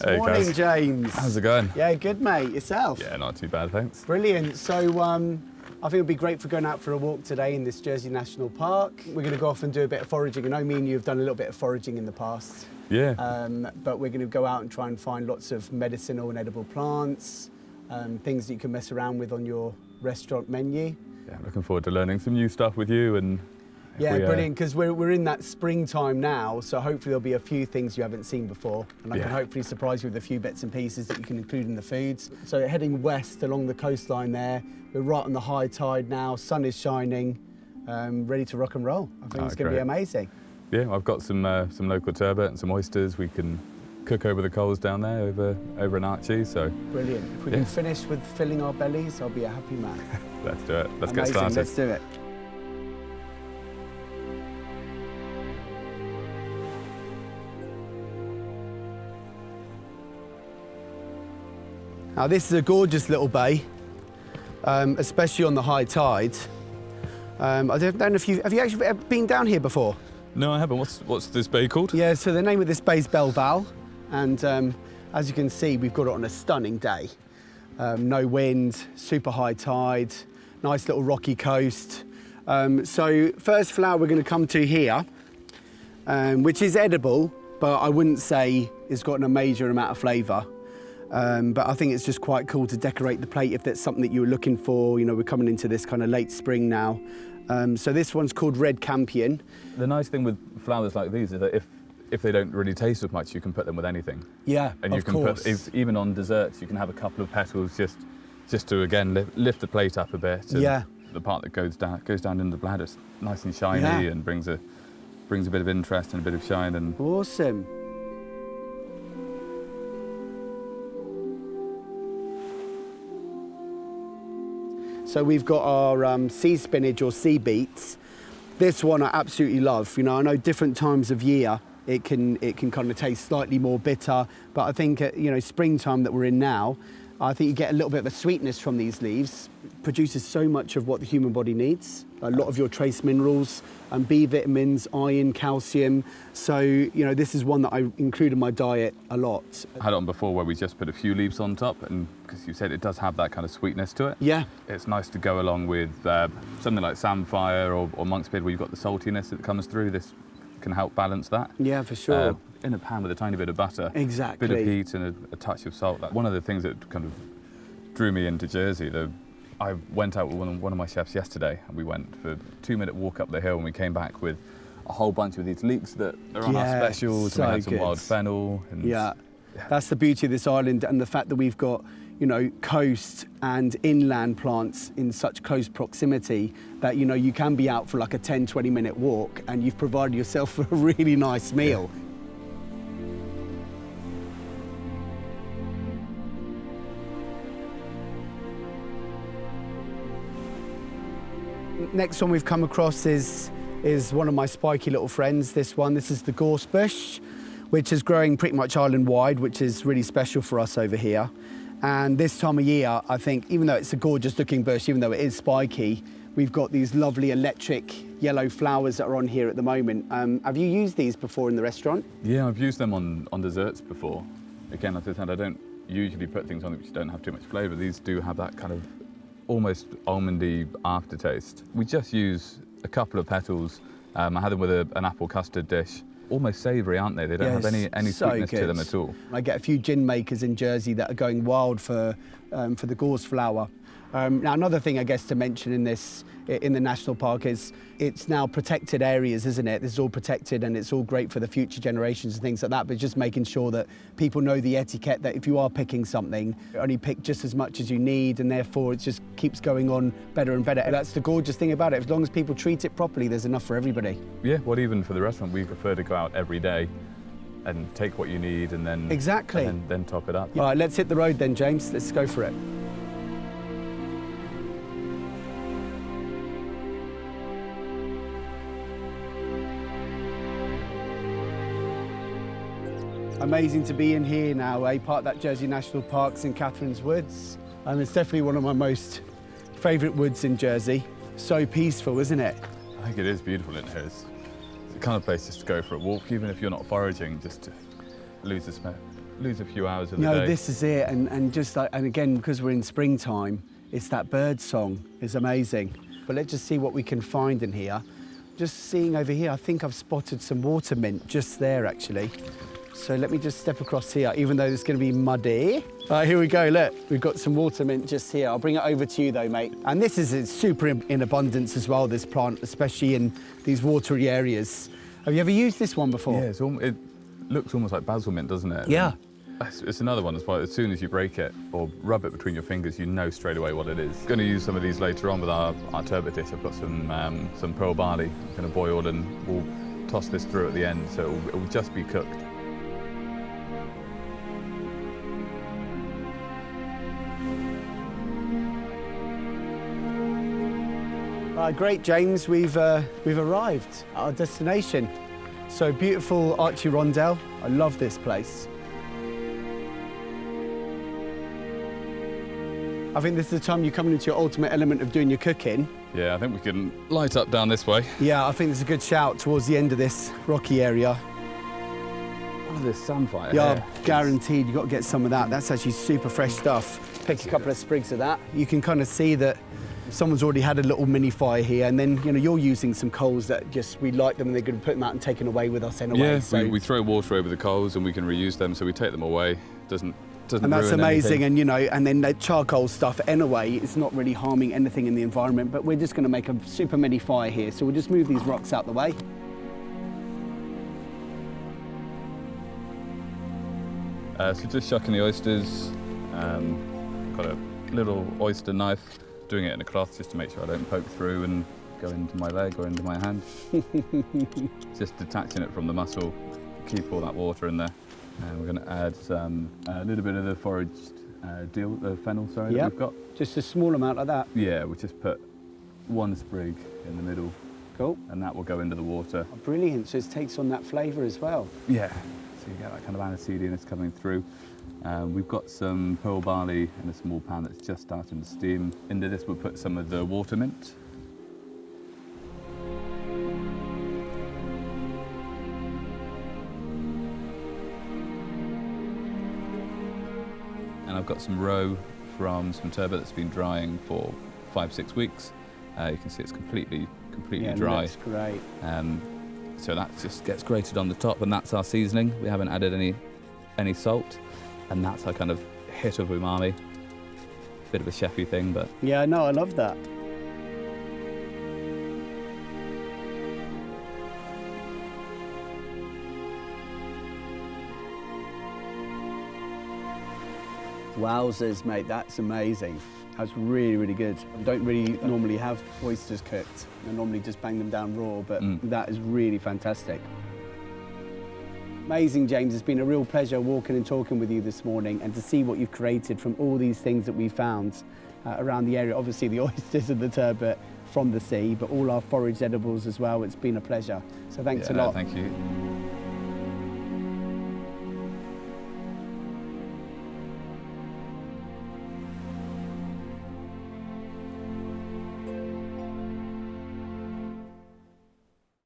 Hey, Morning, Kazz. James. How's it going? Yeah, good, mate. Yourself? Yeah, not too bad, thanks. Brilliant. So, I think it'd be great for going out for a walk today in this Jersey National Park. We're going to go off and do a bit of foraging. I know me and you have done a little bit of foraging in the past. Yeah. But we're going to go out and try and find lots of medicinal and edible plants, things that you can mess around with on your restaurant menu. Yeah, I'm looking forward to learning some new stuff with you and... Yeah, brilliant, because we're in that springtime now, so hopefully there'll be a few things you haven't seen before, and I can hopefully surprise you with a few bits and pieces that you can include in the foods. So heading west along the coastline there, we're right on the high tide now, sun is shining, ready to rock and roll. I think it's going to be amazing. Yeah, I've got some local turbot and some oysters we can cook over the coals down there over in Archie, so... Brilliant. If we can finish with filling our bellies, I'll be a happy man. Let's do it. Let's amazing. get started. Let's do it. Now this is a gorgeous little bay, especially on the high tide. I don't know if have you actually ever been down here before? No, I haven't. What's this bay called? Yeah, so the name of this bay is Belval, and as you can see, we've got it on a stunning day. No wind, super high tide, nice little rocky coast. So first flower we're going to come to here, which is edible, but I wouldn't say it's got a major amount of flavour. But I think it's just quite cool to decorate the plate if that's something that you were looking for. You know, we're coming into this kind of late spring now. So this one's called Red Campion. The nice thing with flowers like these is that if they don't really taste as much, you can put them with anything. Yeah, and you can put even on desserts, you can have a couple of petals just to again lift the plate up a bit. And the part that goes down in the bladder is nice and shiny and brings a bit of interest and a bit of shine. And awesome. So we've got our sea spinach or sea beets. This one I absolutely love. You know, I know different times of year it can kind of taste slightly more bitter, but I think you know, springtime that we're in now, I think you get a little bit of a sweetness from these leaves. It produces so much of what the human body needs. A lot of your trace minerals, B vitamins, iron, calcium. So, you know, this is one that I include in my diet a lot. I had it on before where we just put a few leaves on top, and because you said it does have that kind of sweetness to it. Yeah. It's nice to go along with something like samphire or monk's beard where you've got the saltiness that comes through. This can help balance that. Yeah, for sure. In a pan with a tiny bit of butter. Exactly. Bit of heat and a touch of salt. One of the things that kind of drew me into Jersey, I went out with one of my chefs yesterday, and we went for a 2-minute walk up the hill, and we came back with a whole bunch of these leeks that are on our specials. So and we had some good. wild fennel. And that's the beauty of this island, and the fact that we've got, you know, coast and inland plants in such close proximity that, you know, you can be out for like a 10-20 minute walk and you've provided yourself with a really nice meal. Yeah. Next one we've come across is one of my spiky little friends, this is the gorse bush, which is growing pretty much island-wide, which is really special for us over here. And this time of year, I think, even though it's a gorgeous-looking bush, even though it is spiky, we've got these lovely electric yellow flowers that are on here at the moment. Have you used these before in the restaurant? Yeah, I've used them on desserts before. Again, as I said, I don't usually put things on which don't have too much flavour. These do have that kind of almost almondy aftertaste. We just use a couple of petals. I had them with an apple custard dish. Almost savoury, aren't they? They don't have any so sweetness good to them at all. I get a few gin makers in Jersey that are going wild for the gorse flower. Now, another thing I guess to mention in the national park is it's now protected areas, isn't it? This is all protected and it's all great for the future generations and things like that, but just making sure that people know the etiquette that if you are picking something, only pick just as much as you need, and therefore it just keeps going on better and better. And that's the gorgeous thing about it. As long as people treat it properly, there's enough for everybody. Yeah, well, even for the restaurant, we prefer to go out every day and take what you need and then... Exactly. And then top it up. All right, let's hit the road then, James. Let's go for it. Amazing to be in here now, part of that Jersey National Park, St Catherine's Woods. It's definitely one of my most favourite woods in Jersey. So peaceful, isn't it? I think it is beautiful in here. It's the kind of place just to go for a walk, even if you're not foraging, just to lose the lose a few hours of the No, day. this is it, and just like, and again, because we're in springtime, it's that bird song is amazing. But let's just see what we can find in here. Just seeing over here, I think I've spotted some water mint just there, actually. So let me just step across here, even though it's going to be muddy. All right, here we go, look. We've got some water mint just here. I'll bring it over to you though, mate. And this is super in abundance as well, this plant, especially in these watery areas. Have you ever used this one before? Yeah, it looks almost like basil mint, doesn't it? Yeah. It's another one as well. As soon as you break it or rub it between your fingers, you know straight away what it is. Going to use some of these later on with our turbot dish. I've got some pearl barley I'm going to boil, and we'll toss this through at the end, so it will just be cooked. Great, James. We've arrived at our destination. So beautiful Archirondel. I love this place. I think this is the time you're coming into your ultimate element of doing your cooking. Yeah, I think we can light up down this way. Yeah, I think it's a good shout towards the end of this rocky area. What is this samphire? Yeah, here? guaranteed you've got to get some of that. That's actually super fresh stuff. Pick a couple of sprigs of that. You can kind of see that someone's already had a little mini fire here, and then you're using some coals that just we like them, and they're going to put them out and take them away with us anyway. Yeah, so. we throw water over the coals and we can reuse them, so we take them away. Doesn't And that's ruin amazing, anything. and then that charcoal stuff anyway, it's not really harming anything in the environment, but we're just going to make a super mini fire here, so we'll just move these rocks out the way. So just shucking the oysters. Got a little oyster knife, doing it in a cloth just to make sure I don't poke through and go into my leg or into my hand. Just detaching it from the mussel, keep all that water in there. And we're going to add a little bit of the foraged fennel, that we've got. Just a small amount of that. Yeah, we just put one sprig in the middle. Cool. And that will go into the water. Oh, brilliant, so it takes on that flavour as well. Yeah, so you get that kind of aniseediness coming through. We've got some pearl barley in a small pan that's just starting to steam. Into this we'll put some of the water mint. And I've got some roe from some turbot that's been drying for 5-6 weeks. You can see it's completely dry. That's great. So that just gets grated on the top, and that's our seasoning. We haven't added any salt, and that's our kind of hit of umami. Bit of a chefy thing, but Yeah, no, I love that. Wowzers, mate, that's amazing. That's really, really good. I don't really normally have oysters cooked. I normally just bang them down raw, but that is really fantastic. Amazing, James. It's been a real pleasure walking and talking with you this morning, and to see what you've created from all these things that we found around the area. Obviously the oysters and the turbot from the sea, but all our foraged edibles as well. It's been a pleasure. So thanks a lot. Thank you.